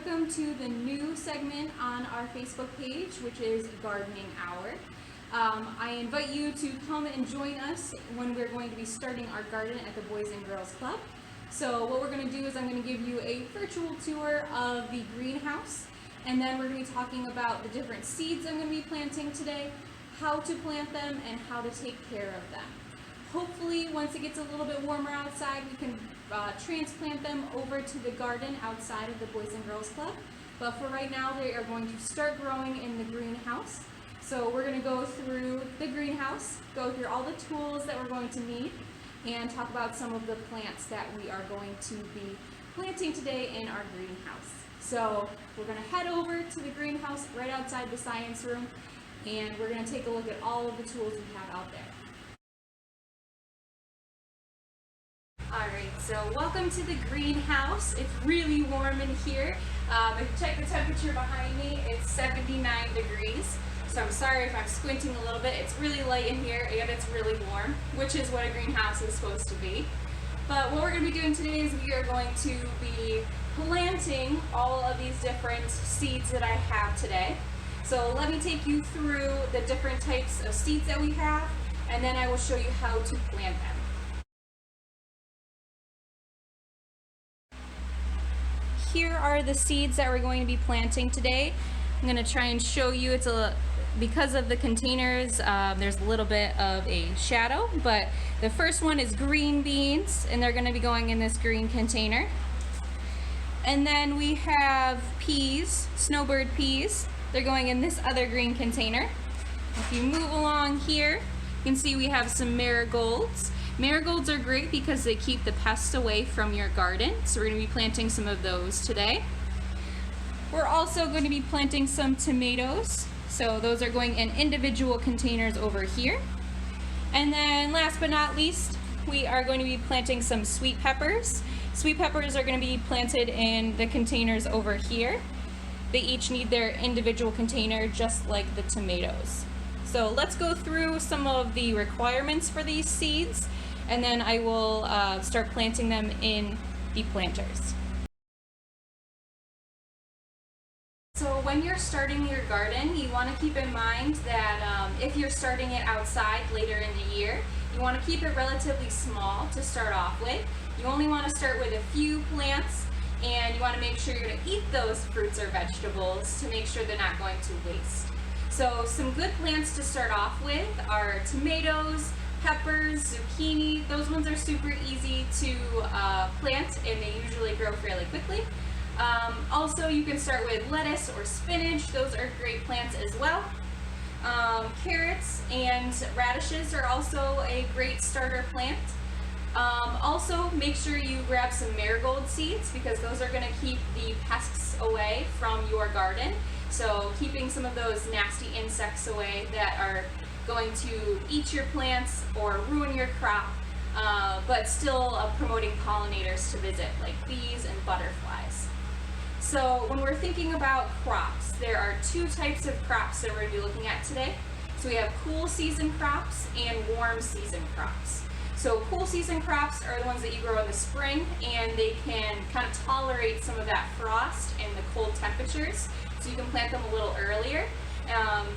welcome to the new segment on our Facebook page, which is Gardening Hour. I invite you to come and join us when we're going to be starting our garden at the Boys and Girls Club. So what we're going to do is I'm going to give you a virtual tour of the greenhouse, and then we're going to be talking about the different seeds I'm going to be planting today, how to plant them, and how to take care of them. Hopefully, once it gets a little bit warmer outside, we can transplant them over to the garden outside of the Boys and Girls Club. But for right now, they are going to start growing in the greenhouse. So we're going to go through the greenhouse, go through all the tools that we're going to need, and talk about some of the plants that we are going to be planting today in our greenhouse. So we're going to head over to the greenhouse right outside the science room, and we're going to take a look at all of the tools we have out there. Alright, so welcome to the greenhouse. It's really warm in here. If you check the temperature behind me, it's 79 degrees. So I'm sorry if I'm squinting a little bit. It's really light in here and it's really warm, which is what a greenhouse is supposed to be. But what we're going to be doing today is we are going to be planting all of these different seeds that I have today. So let me take you through the different types of seeds that we have, and then I will show you how to plant them. Here are the seeds that we're going to be planting today. I'm going to try and show you. Because of the containers, there's a little bit of a shadow, but the first one is green beans, and they're going to be going in this green container. And then we have peas, snowbird peas. They're going in this other green container. If you move along here, you can see we have some marigolds. Marigolds are great because they keep the pests away from your garden, so we're going to be planting some of those today. We're also going to be planting some tomatoes, so those are going in individual containers over here. And then last but not least, we are going to be planting some sweet peppers. Sweet peppers are going to be planted in the containers over here. They each need their individual container, just like the tomatoes. So let's go through some of the requirements for these seeds, and then I will start planting them in the planters. So when you're starting your garden, you want to keep in mind that if you're starting it outside later in the year, you want to keep it relatively small to start off with. You only want to start with a few plants, and you want to make sure you're going to eat those fruits or vegetables to make sure they're not going to waste. So some good plants to start off with are tomatoes, peppers, zucchini. Those ones are super easy to plant, and they usually grow fairly quickly. Also, you can start with lettuce or spinach. Those are great plants as well. Carrots and radishes are also a great starter plant. Also, make sure you grab some marigold seeds because those are going to keep the pests away from your garden. So keeping some of those nasty insects away that are going to eat your plants or ruin your crop, but still promoting pollinators to visit, like bees and butterflies. So when we're thinking about crops, there are two types of crops that we're going to be looking at today. So we have cool season crops and warm season crops. So cool season crops are the ones that you grow in the spring, and they can kind of tolerate some of that frost and the cold temperatures, so you can plant them a little earlier.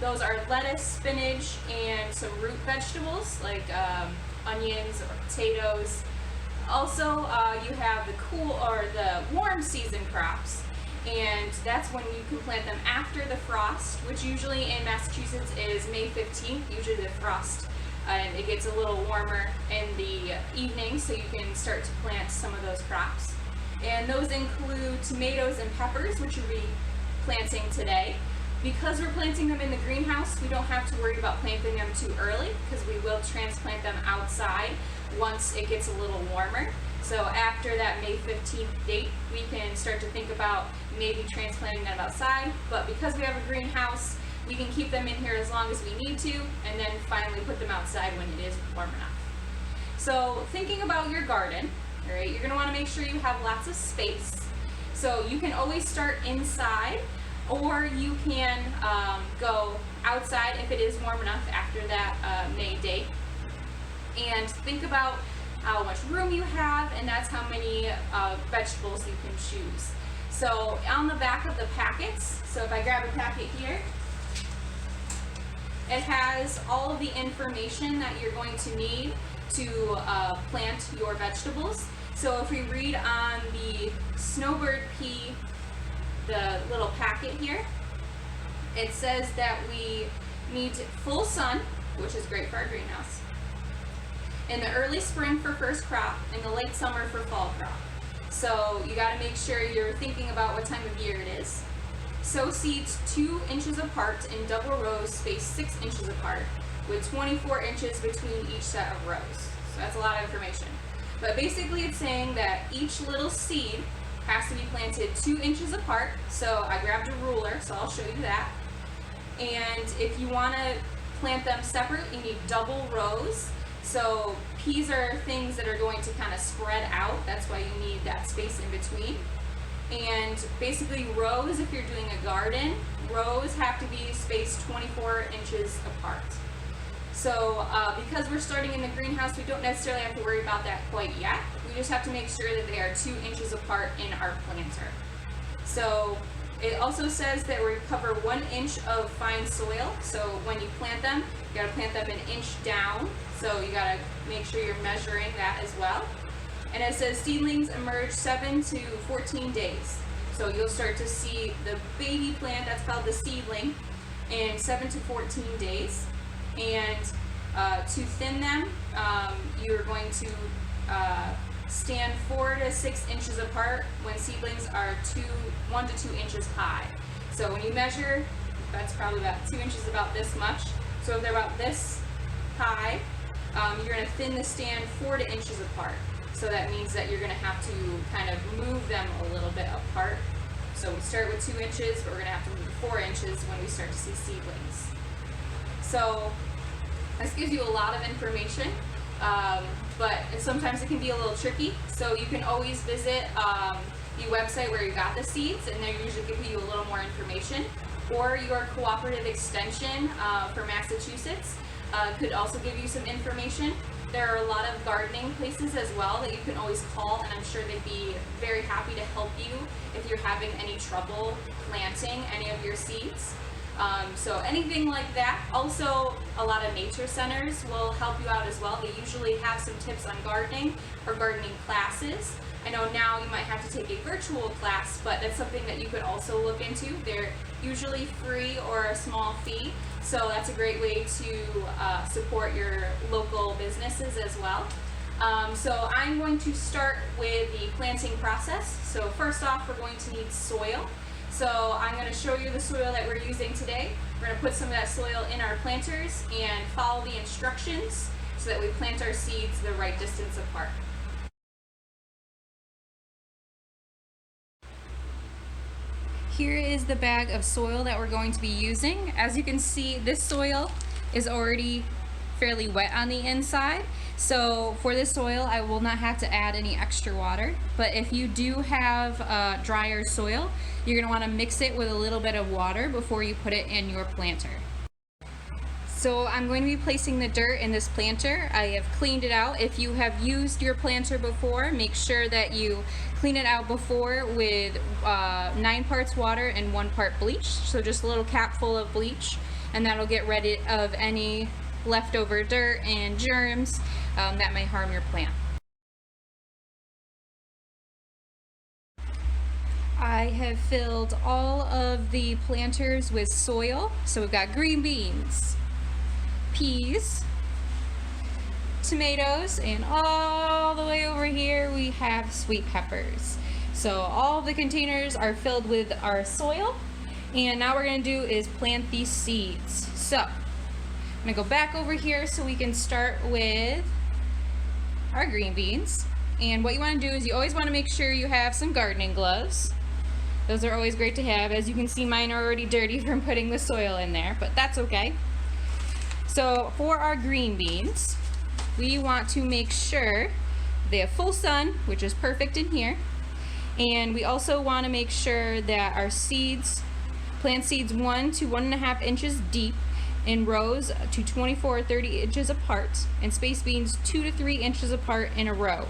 Those are lettuce, spinach, and some root vegetables like onions or potatoes. Also, you have the cool or the warm season crops, and that's when you can plant them after the frost, which usually in Massachusetts is May 15th, usually the frost, and it gets a little warmer in the evening, so you can start to plant some of those crops. And those include tomatoes and peppers, which we'll be planting today. Because we're planting them in the greenhouse, we don't have to worry about planting them too early, because we will transplant them outside once it gets a little warmer. So after that May 15th date, we can start to think about maybe transplanting them outside. But because we have a greenhouse, we can keep them in here as long as we need to, and then finally put them outside when it is warm enough. So thinking about your garden, all right, you're going to want to make sure you have lots of space. So you can always start inside, or you can go outside if it is warm enough after that May date. And think about how much room you have, and that's how many vegetables you can choose. So on the back of the packets, so if I grab a packet here, it has all of the information that you're going to need to plant your vegetables. So if we read on the snowbird pea, the little packet here, it says that we need full sun, which is great for our greenhouse, in the early spring for first crop, in the late summer for fall crop. So you got to make sure you're thinking about what time of year it is. Sow seeds 2 inches apart in double rows spaced 6 inches apart with 24 inches between each set of rows. So that's a lot of information. But basically it's saying that each little seed has to be planted 2 inches apart. So I grabbed a ruler, so I'll show you that. And if you want to plant them separate, you need double rows. So peas are things that are going to kind of spread out. That's why you need that space in between. And basically rows, if you're doing a garden, rows have to be spaced 24 inches apart. So because we're starting in the greenhouse, we don't necessarily have to worry about that quite yet. We just have to make sure that they are 2 inches apart in our planter. So it also says that we cover 1 inch of fine soil. So when you plant them, you gotta plant them 1 inch down. So you gotta make sure you're measuring that as well. And it says seedlings emerge 7 to 14 days. So you'll start to see the baby plant, that's called the seedling, in 7 to 14 days. And to thin them, you're going to stand 4 to 6 inches apart when seedlings are 1 to 2 inches high. So when you measure, that's probably about 2 inches, about this much. So if they're about this high, you're going to thin the stand 4 to inches apart. So that means that you're going to have to kind of move them a little bit apart. So we start with 2 inches, but we're going to have to move 4 inches when we start to see seedlings. So this gives you a lot of information, but sometimes it can be a little tricky. So you can always visit the website where you got the seeds, and they usually give you a little more information. Or your cooperative extension for Massachusetts could also give you some information. There are a lot of gardening places as well that you can always call, and I'm sure they'd be very happy to help you if you're having any trouble planting any of your seeds. So anything like that. Also, a lot of nature centers will help you out as well. They usually have some tips on gardening or gardening classes. I know now you might have to take a virtual class, but that's something that you could also look into. They're usually free or a small fee, so that's a great way to support your local businesses as well. So I'm going to start with the planting process. So first off, we're going to need soil. So I'm going to show you the soil that we're using today. We're going to put some of that soil in our planters and follow the instructions so that we plant our seeds the right distance apart. Here is the bag of soil that we're going to be using. As you can see, this soil is already fairly wet on the inside. So for this soil, I will not have to add any extra water. But if you do have drier soil, you're going to want to mix it with a little bit of water before you put it in your planter. So I'm going to be placing the dirt in this planter. I have cleaned it out. If you have used your planter before, make sure that you clean it out before with 9 parts water and 1 part bleach. So just a little cap full of bleach, and that'll get rid of any leftover dirt and germs that may harm your plant. I have filled all of the planters with soil. So we've got green beans, peas, tomatoes, and all the way over here we have sweet peppers. So all of the containers are filled with our soil, and now what we're going to do is plant these seeds. So I'm going to go back over here so we can start with our green beans. And what you want to do is you always want to make sure you have some gardening gloves. Those are always great to have. As you can see, mine are already dirty from putting the soil in there, but that's okay. So for our green beans, we want to make sure they have full sun, which is perfect in here. And we also want to make sure that our seeds, plant seeds 1 to 1.5 inches deep in rows to 24 or 30 inches apart, and space beans 2 to 3 inches apart in a row.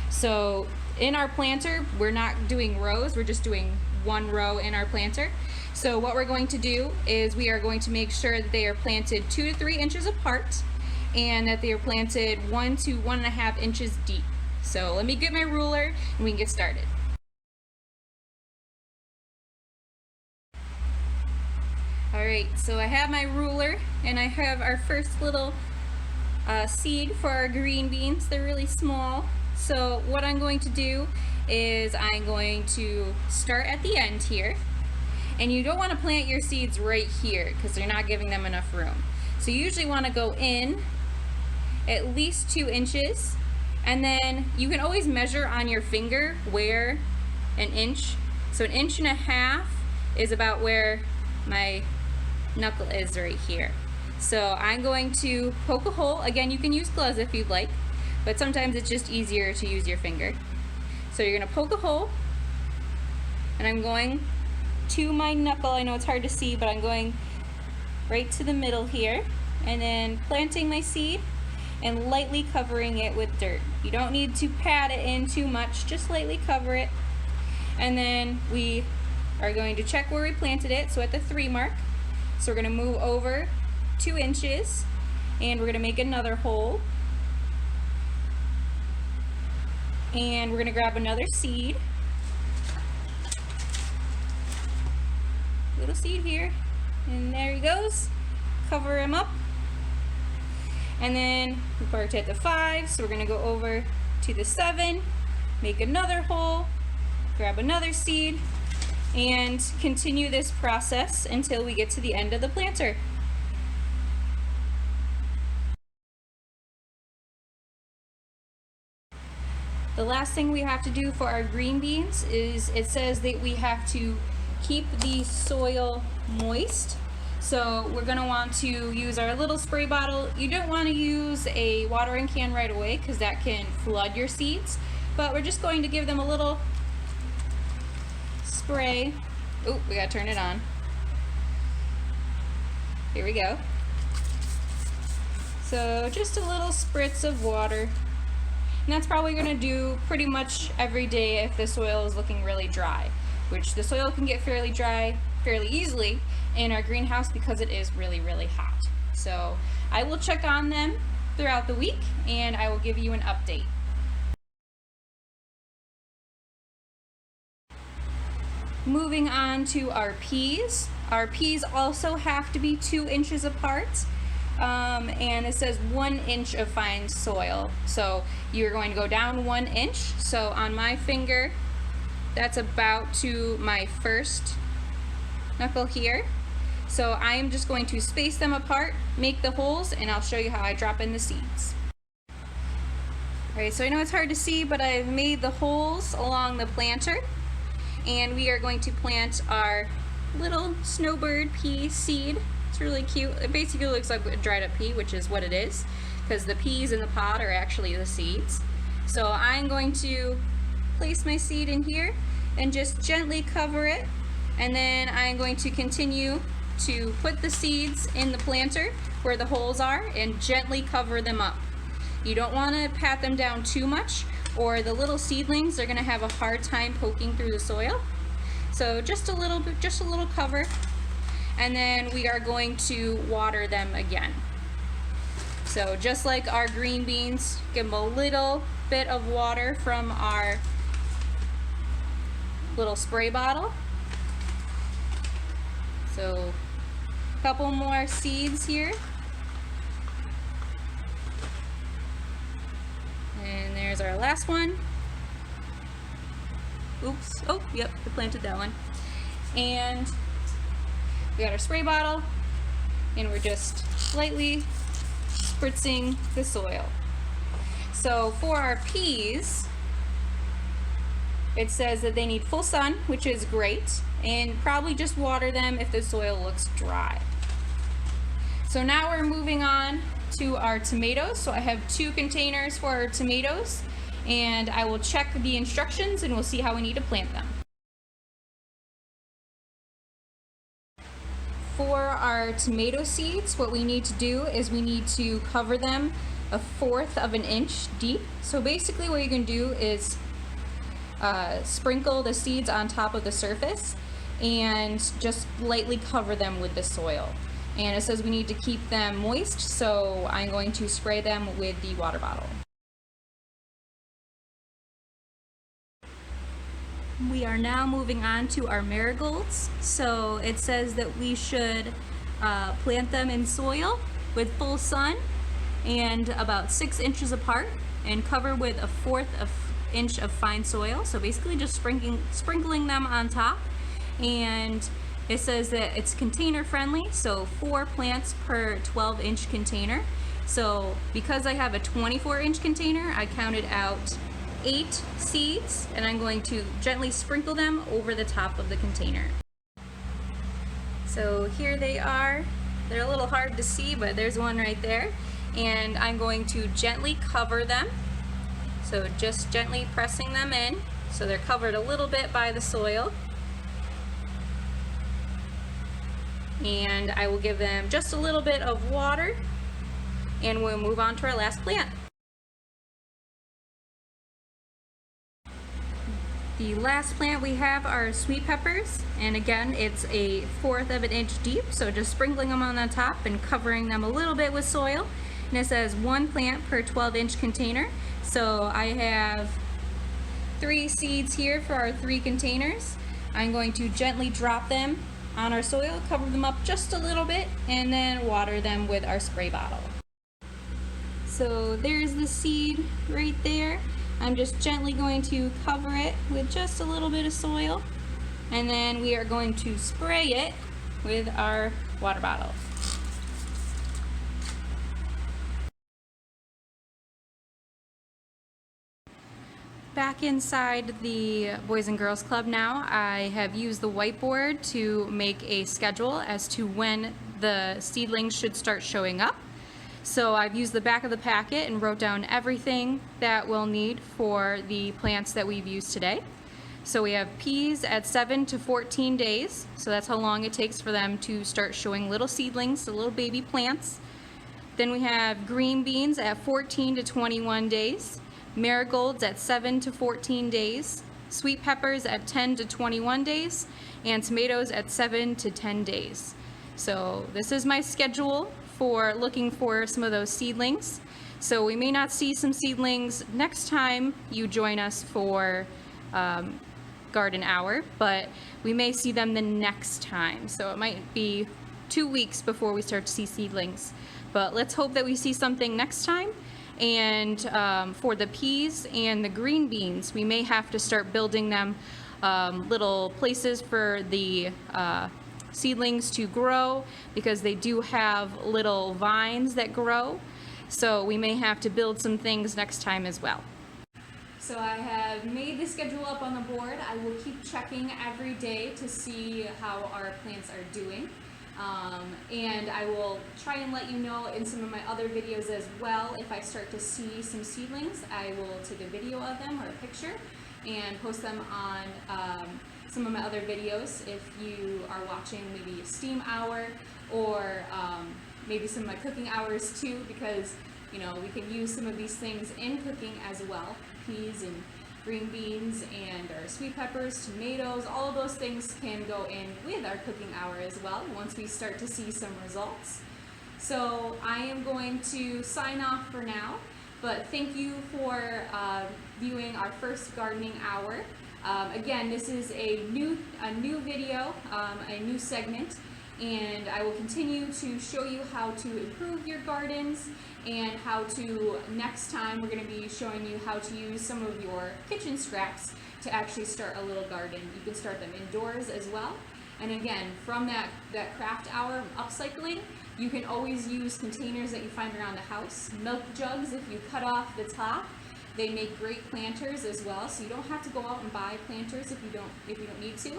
So in our planter, we're not doing rows, we're just doing one row in our planter. So what we're going to do is we are going to make sure that they are planted 2 to 3 inches apart and that they are planted 1 to 1.5 inches deep. So let me get my ruler and we can get started. Alright, so I have my ruler and I have our first little seed for our green beans. They're really small. So what I'm going to do is I'm going to start at the end here. And you don't want to plant your seeds right here because you're not giving them enough room. So you usually want to go in at least 2 inches, and then you can always measure on your finger where an inch. So 1.5 inches is about where my knuckle is right here. So I'm going to poke a hole. Again, you can use gloves if you'd like, but sometimes it's just easier to use your finger. So you're gonna poke a hole, and I'm going to my knuckle. I know it's hard to see, but I'm going right to the middle here, and then planting my seed and lightly covering it with dirt. You don't need to pat it in too much, just lightly cover it. And then we are going to check where we planted it, so at the 3 mark. So we're gonna move over 2 inches, and we're gonna make another hole. And we're gonna grab another seed. Little seed here, and there he goes. Cover him up. And then we marked at the 5, so we're gonna go over to the 7, make another hole, grab another seed, and continue this process until we get to the end of the planter. The last thing we have to do for our green beans is it says that we have to keep the soil moist. So we're going to want to use our little spray bottle. You don't want to use a watering can right away because that can flood your seeds, but we're just going to give them a little spray. Oh, we got to turn it on. Here we go. So just a little spritz of water. And that's probably going to do pretty much every day if the soil is looking really dry, which the soil can get fairly dry fairly easily in our greenhouse because it is really, really hot. So I will check on them throughout the week and I will give you an update. Moving on to our peas. Our peas also have to be 2 inches apart. And it says 1 inch of fine soil. So you're going to go down 1 inch. So on my finger, that's about to my first knuckle here. So I am just going to space them apart, make the holes, and I'll show you how I drop in the seeds. Alright, so I know it's hard to see, but I've made the holes along the planter. And we are going to plant our little snowbird pea seed. It's really cute. It basically looks like a dried up pea, which is what it is, because the peas in the pod are actually the seeds. So I'm going to place my seed in here and just gently cover it, and then I'm going to continue to put the seeds in the planter where the holes are and gently cover them up. You don't want to pat them down too much or the little seedlings are going to have a hard time poking through the soil. So just a little bit, just a little cover. And then we are going to water them again. So just like our green beans, give them a little bit of water from our little spray bottle. So a couple more seeds here. And there's our last one. Oops, oh, yep, I planted that one. And we got our spray bottle, and we're just lightly spritzing the soil. So for our peas, it says that they need full sun, which is great, and probably just water them if the soil looks dry. So now we're moving on to our tomatoes. So I have 2 containers for our tomatoes, and I will check the instructions and we'll see how we need to plant them. For our tomato seeds, what we need to do is we need to cover them 1/4 of an inch deep. So basically what you can do is sprinkle the seeds on top of the surface and just lightly cover them with the soil. And it says we need to keep them moist, so I'm going to spray them with the water bottle. We are now moving on to our marigolds. So it says that we should plant them in soil with full sun and about 6 inches apart, and cover with 1/4 inch of fine soil. So basically just sprinkling them on top. And it says that it's container friendly, so 4 plants per 12-inch container. So because I have a 24-inch container, I counted out 8 seeds, and I'm going to gently sprinkle them over the top of the container. So here they are. They're a little hard to see, but there's one right there. And I'm going to gently cover them. So just gently pressing them in, so they're covered a little bit by the soil. And I will give them just a little bit of water, and we'll move on to our last plant. The last plant we have are sweet peppers, and again it's a 1/4 of an inch deep, so just sprinkling them on the top and covering them a little bit with soil. And it says 1 plant per 12-inch container, so I have 3 seeds here for our 3 containers. I'm going to gently drop them on our soil, cover them up just a little bit, and then water them with our spray bottle. So there's the seed right there. I'm just gently going to cover it with just a little bit of soil, and then we are going to spray it with our water bottle. Back inside the Boys and Girls Club now, I have used the whiteboard to make a schedule as to when the seedlings should start showing up. So I've used the back of the packet and wrote down everything that we'll need for the plants that we've used today. So we have peas at 7 to 14 days, so that's how long it takes for them to start showing little seedlings, so little baby plants. Then we have green beans at 14 to 21 days, marigolds at 7 to 14 days, sweet peppers at 10 to 21 days, and tomatoes at 7 to 10 days. So this is my schedule for looking for some of those seedlings. So we may not see some seedlings next time you join us for garden hour, but we may see them the next time. So it might be 2 weeks before we start to see seedlings. But let's hope that we see something next time. And for the peas and the green beans, we may have to start building them little places for the seedlings to grow, because they do have little vines that grow. So we may have to build some things next time as well. So I have made the schedule up on the board. I will keep checking every day to see how our plants are doing. And I will try and let you know in some of my other videos as well. If I start to see some seedlings, I will take a video of them or a picture and post them on some of my other videos. If you are watching maybe a steam hour, or maybe some of my cooking hours too, because you know we can use some of these things in cooking as well. Peas and green beans and our sweet peppers, tomatoes, all of those things can go in with our cooking hour as well once we start to see some results. So I am going to sign off for now, but thank you for viewing our first gardening hour. Again, this is a new video, a new segment, and I will continue to show you how to improve your gardens, and how to, next time we're going to be showing you how to use some of your kitchen scraps to actually start a little garden. You can start them indoors as well. And again, from that craft hour upcycling, you can always use containers that you find around the house. Milk jugs, if you cut off the top, they make great planters as well. So you don't have to go out and buy planters if you don't need to.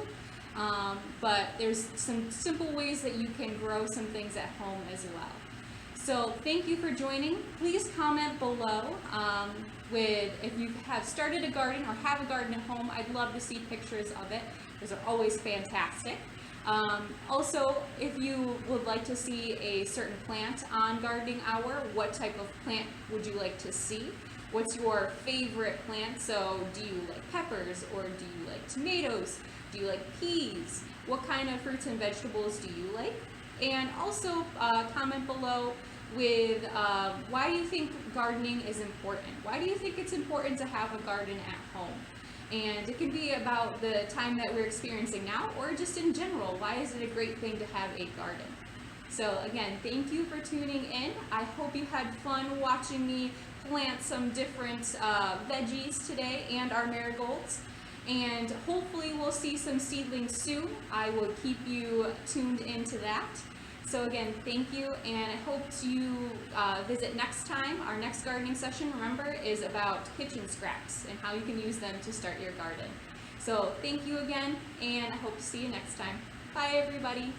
But there's some simple ways that you can grow some things at home as well. So thank you for joining. Please comment below with if you have started a garden or have a garden at home. I'd love to see pictures of it. Those are always fantastic. Also, if you would like to see a certain plant on gardening hour, what type of plant would you like to see? What's your favorite plant? So do you like peppers, or do you like tomatoes? Do you like peas? What kind of fruits and vegetables do you like? And also comment below with why do you think gardening is important? Why do you think it's important to have a garden at home? And it can be about the time that we're experiencing now, or just in general. Why is it a great thing to have a garden? So again, thank you for tuning in. I hope you had fun watching me plant some different veggies today and our marigolds. And hopefully we'll see some seedlings soon. I will keep you tuned into that. So again, thank you, and I hope you visit next time. Our next gardening session, remember, is about kitchen scraps and how you can use them to start your garden. So thank you again, and I hope to see you next time. Bye, everybody.